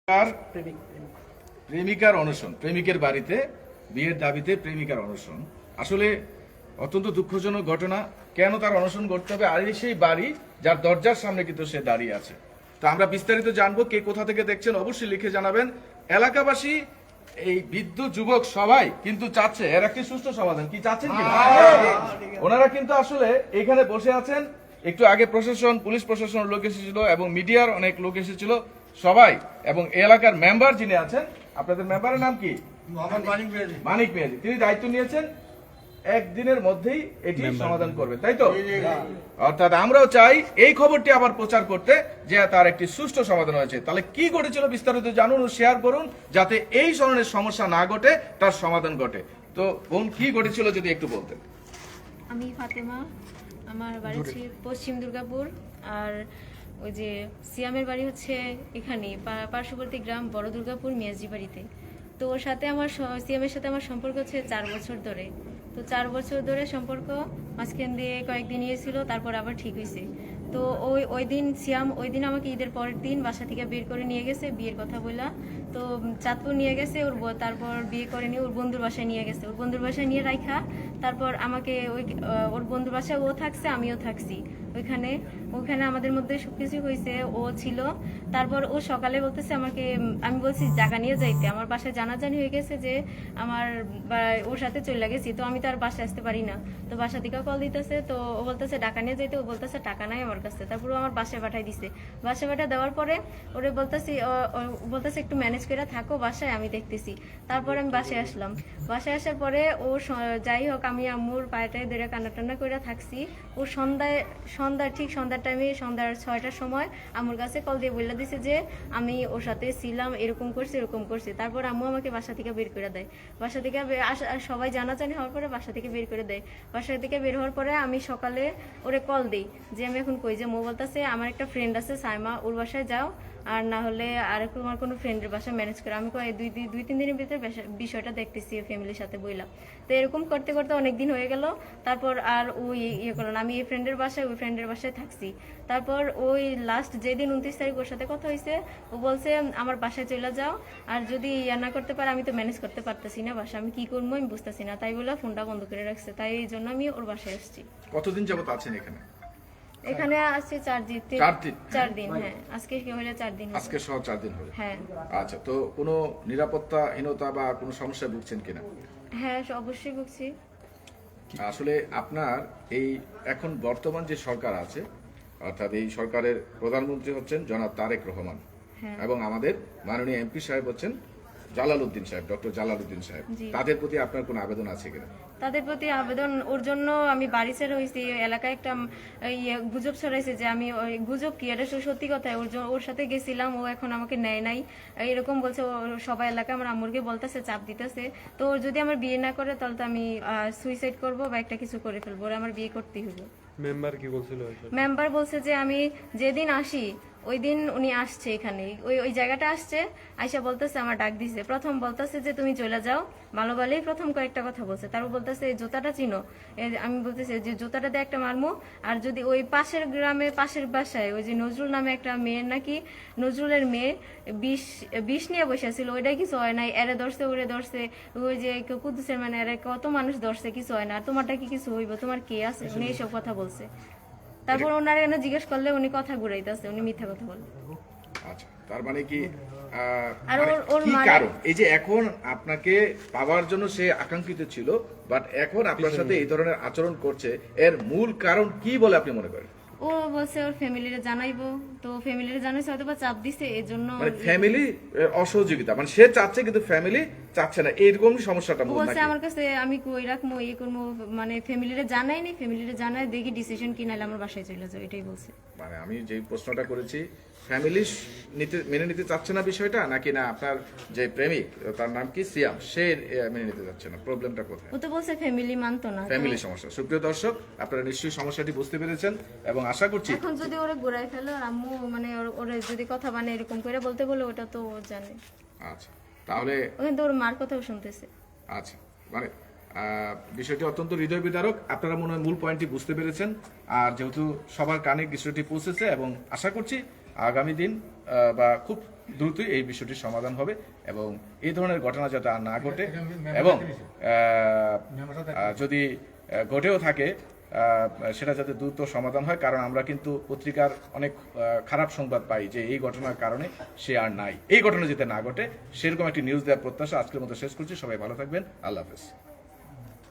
আর প্রেমিকার অনশন, প্রেমিকের বাড়িতে বিয়ের দাবিতে প্রেমিকার অনশন আসলে অত্যন্ত দুঃখজনক ঘটনা। কেন তার অনশন করতে হবে? আর সেই বাড়ি যার দরজার সামনে কিন্তু সে দাঁড়িয়ে আছে। তো আমরা বিস্তারিত জানবো, কে কোথা থেকে দেখছেন অবশ্যই লিখে জানাবেন। এলাকাবাসী, এই বৃদ্ধ যুবক সবাই কিন্তু চাচ্ছে এর একটি সুষ্ঠু সমাধান। কি চাচ্ছেন কি ওনারা কিন্তু আসলে এখানে বসে আছেন। একটু আগে প্রশাসন, পুলিশ প্রশাসনের লোক এসেছিল এবং মিডিয়ার অনেক লোক এসেছিল সবাই, এবং এলাকার মেম্বার যিনি আছেন, আপনাদের মেম্বারের নাম কি? মানিক মেয়াজি। তিনি দায়িত্ব নিয়েছেন একদিনের মধ্যেই এটি সমাধান করবে, তাই তো? অর্থাৎ আমরাও চাই এই খবরটি আবার প্রচার করতে যে তার একটি সুষ্ঠু সমাধান হয়েছে। তাহলে কি ঘটেছিল বিস্তারিত জানুন ও শেয়ার করুন, যাতে এই ধরনের সমস্যা না ঘটে, তার সমাধান ঘটে। তো বোন, কি ঘটেছিল যদি একটু বলতেন। আমি ফাতেমা, আমার বাড়ি হচ্ছে পশ্চিম দুর্গাপুর, আর ওই যে সিয়ামের বাড়ি হচ্ছে এখানে পার্শ্ববর্তী গ্রাম বড় দুর্গাপুর মিয়াজি বাড়িতে। তো ওর সাথে আমার সিয়ামের সাথে আমার সম্পর্ক হচ্ছে 4 বছর ধরে। তো 4 বছর ধরে সম্পর্ক, মাঝখান দিয়ে কয়েকদিন ছিল, তারপর আবার ঠিক হয়েছে। তো ওই দিন সিয়াম আমাকে ঈদের পরের দিন বাসা থেকে বের করে নিয়ে গেছে বিয়ের কথা বলা। তো চাঁদপুর নিয়ে গেছে তারপর বিয়ে করে নিয়ে ওর বন্ধুর বাসায় নিয়ে গেছে। ওর বন্ধুর বাসায় নিয়ে রাখা, তারপর আমাকে ওর বন্ধুর বাসায় ও থাকছে, আমিও থাকছি ওইখানে আমাদের মধ্যে সবকিছু হয়েছে, ও ছিল। তারপর ও সকালে বলতেছে আমাকে, আমি বলছি জায়গা নিয়ে যাইতে, আমার বাসায় জানাজানি হয়ে গেছে যে আমার ওর সাথে চলে গেছি, তো আমি তো আর বাসায় আসতে পারি না। তো বাসা থেকে কল দিতেছে, তো ও বলতেছে টাকা নিয়ে যাইতে, ও বলতেছে টাকা নাই আমার কাছে। তারপর ও আমার বাসায় পাঠাই দিছে। বাসায় পাঠা দেওয়ার পরে ওরে বলতেছে একটু ম্যানেজ করে থাকো বাসায়, আমি দেখতেছি। তারপর আমি বাসায় আসলাম। বাসায় আসার পরে ও যাই হোক, আমি আম্মুর পায়েটায় ধরে কান্না টান্না করে থাকছি। ও ঠিক সন্ধ্যার টাইমে, সন্ধ্যার 6টার সময় আম্মুর কাছে কল দিয়ে বলে দিছে যে আমি ওর সাথে ছিলাম, এরকম করছি। তারপর আম্মু আমাকে বাসা থেকে বের করে দেয়। বাসা থেকে সবাই জানাজানি হওয়ার পরে বাসা থেকে বের করে দেয়। বাসা থেকে বের হওয়ার পরে আমি সকালে ওরে কল দিই যে আমি এখন কই, যে মো বলতেছে আমার একটা ফ্রেন্ড আছে সাইমা, ওর বাসায় যাও, আর না হলে আর তোমার কোনো ফ্রেন্ডের বাসা ম্যানেজ করে। আমি দুই তিন দিনের ভিতরে বিষয়টা দেখতেছি ফ্যামিলির সাথে বইলাম। তো এরকম করতে করতে অনেক দিন হয়ে গেল। তারপর আর ওই করলো না, আমি এই ফ্রেন্ডের বাসায় থাকছি। তারপর ওই লাস্ট যেদিন 29 তারিখ ওর সাথে কথা হয়েছে, ও বলছে আমার বাসায় চলে যাও, আর যদি না করতে পারে, আমি তো ম্যানেজ করতে পারতেছি না বাসা, আমি কি করবো আমি বুঝতেছি না। তাই বলে ফোনটা বন্ধ করে রাখছে। তাই এই জন্য আমি ওর বাসায় আসছি। কতদিন যাবত আছেন এখানে? এখানে আসছে 4 দিন। হ্যাঁ, আজকে কি হলো 4 দিন, আজকে সহ 4 দিন হবে। হ্যাঁ। আচ্ছা, তো কোনো নিরাপত্তাহীনতা বা কোনো সমস্যা ভুগছেন কিনা? হ্যাঁ, অবশ্যই ভুগছি। আসলে আপনার এই এখন বর্তমান যে সরকার আছে, অর্থাৎ এই সরকারের প্রধানমন্ত্রী হচ্ছেন জনাব তারেক রহমান, এবং আমাদের মাননীয় এমপি সাহেব হচ্ছেন জালালউদ্দিন সাহেব, ডক্টর জালালউদ্দিন সাহেব। তাদের প্রতি আপনার কোনো আবেদন আছে কিনা? তাদের প্রতি আবেদন, ওর জন্য আমি বাড়ি ছেড়ে হয়েছি। এলাকায় একটা গুজব ছড়াইছে যে আমি, গুজব কি, এটা সত্যি কথা, ওর সাথে গেছিলাম, ও এখন আমাকে নেয় নাই, এরকম বলছে। সবাই এলাকায় আমার আম্মুরকে বলতেছে, চাপ দিতেছে। তো ওর যদি আমার বিয়ে না করে, তাহলে তো আমি সুইসাইড করব বা একটা কিছু করে ফেলবো, ওরা আমার বিয়ে করতেই হবে। মেম্বার বলছে যে আমি যেদিন আসি ওই দিন উনি আসছে এখানে, ওই জায়গাটা আসছে, আইসা বলতেছে, আমার ডাক দিছে। প্রথম বলতেছে যে তুমি চলে যাও, ভালো ভালোই প্রথম কয়েকটা কথা বলছে। তারপর বলতেছে জুতাটা চিনো, আমি বলতেছি যে জুতাটা দিয়ে একটা মারমু। আর যদি ওই পাশের গ্রামে, পাশের বাসায় ওই যে নজরুল নামে একটা মেয়ের, নাকি নজরুলের মেয়ে বিষ নিয়ে বসে ছিল, ওইটাই কিছু হয় নাই, এরে ধরছে ওরে ধরছে, ওই যে কুদ্দুসের মানে এরে কত মানুষ ধরছে, কিছু হয় না। আর তোমারটা কি কিছু হইব, তোমার কে আছে? উনি এইসব কথা বলছে। তারপর ওনার এনে জিজ্ঞেস করলে উনি কথা ঘুরাইতেছে, উনি মিথ্যা কথা বলে। আচ্ছা, তার মানে কি আর ওর কি কারণ এই যে এখন আপনাকে পাওয়ার জন্য সে আকাঙ্ক্ষিত ছিল, বাট এখন আপনার সাথে এই ধরনের আচরণ করছে, এর মূল কারণ কি বলে আপনি মনে করেন? ও বলছে ওর ফ্যামিলিরে জানাইবো, তো ফ্যামিলিরে জানাইছে, হয়তো বা চাপ দিছে, এই জন্য ফ্যামিলি অসহযোগিতা, মানে সে চাচ্ছে কিন্তু ফ্যামিলি চাচ্ছে না, এরকম সমস্যাটা বলছে আমার কাছে। আমি কই রাখবো, ইয়ে করবো, মানে ফ্যামিলিরে জানাইনি, ফ্যামিলিরে জানাই দেখি ডিসিশন কি নাইলে আমার বাসায় চলে যাও, এটাই বলছে। মানে আমি যে প্রশ্নটা করেছি, ফ্যামিলি মেনে নিতে চাচ্ছে না বিষয়টা, নাকি না আপনার যে প্রেমিক, তার নাম কি সিয়াম, সে মেনে নিতে চাচ্ছে না? প্রবলেমটা কোথায়? ও তো বলছে ফ্যামিলি মানতো না, ফ্যামিলি সমস্যা। সুপ্রিয় দর্শক, আপনারা নিশ্চয়ই সমস্যাটি বুঝতে পেরেছেন এবং আশা করছি এখন যদি ওরে ঘুরাই ফেলে, আর আম্মু মানে ওরে যদি কথা মানে এরকম করে বলতে বলে, ওটা তো ও জানে। আচ্ছা, তাহলে ওখানে তো ওর মার কথাও শুনতেছে। আচ্ছা, মানে বিষয়টি অত্যন্ত হৃদয় বিদারক। আপনারা মনে হয় মূল পয়েন্টটি বুঝতে পেরেছেন, আর যেহেতু সবার কানে বিষয়টি পৌঁছেছে, এবং আশা করছি আগামী দিন বা খুব দ্রুতই এই বিষয়টির সমাধান হবে এবং এই ধরনের ঘটনা যাতে আর না ঘটে এবং যদি ঘটেও থাকে সেটা যাতে দ্রুত সমাধান হয়, কারণ আমরা কিন্তু পত্রিকার অনেক খারাপ সংবাদ পাই যে এই ঘটনার কারণে সে আর নাই। এই ঘটনা যাতে না ঘটে সেরকম একটি নিউজ দেওয়ার প্রত্যাশা আজকের মতো শেষ করছি। সবাই ভালো থাকবেন, আল্লাহ হাফেজ।